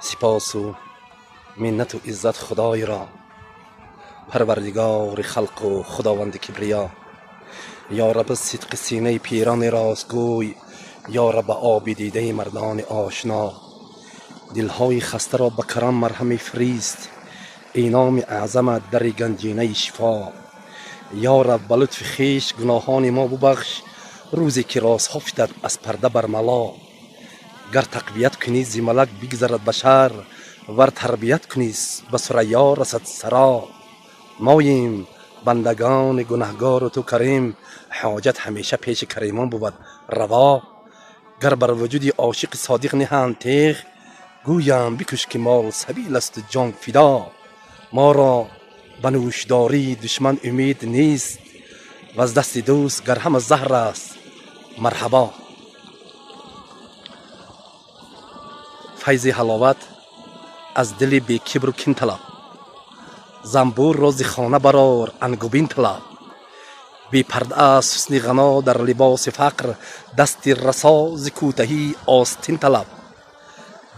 سپاس و منت و عزت خدای را، پروردگار خلق و خداوند کبریا. یا رب صدق سینه پیران راستگوی، یا رب آب دیده مردان آشنا. دلهای خسته را به کرم مرهم فریست، ای نام اعظم در گنجینه شفا. یا رب به لطف خویش گناهان ما ببخش، روزی که راست ها فتد از پرده برملا. گر تقویت کنی ز ملک بگذرد بشر، ور تربیت کنی به ثریا رسد سرا. ماییم بندگان گنهگار و تو کریم، حاجت همیشه پیش کریمان بود روا. گر بر وجود عاشق صادق نهند تیغ، گویم بکش که مال سبیل است جان فدا. ما را به نوشداری دشمن امید نیست، و از دست دوست گر هم زهر است مرحبا. فیض حلاوت از دل بی کبر و کین طلب، زنبور را ز خانه برار انگبین طلب. بی پرده است حسن غنا در لباس فقر، دست رسا ز کوتهی آستین طلب.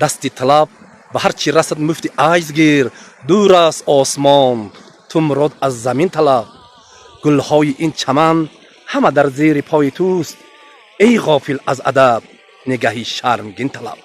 دست طلب به هر چی رسد مفت عجز گیر، دور است آسمان تو مراد از زمین طلب. گلهای این چمن همه در زیر پای توست، ای غافل از ادب نگهی شرمگین طلب.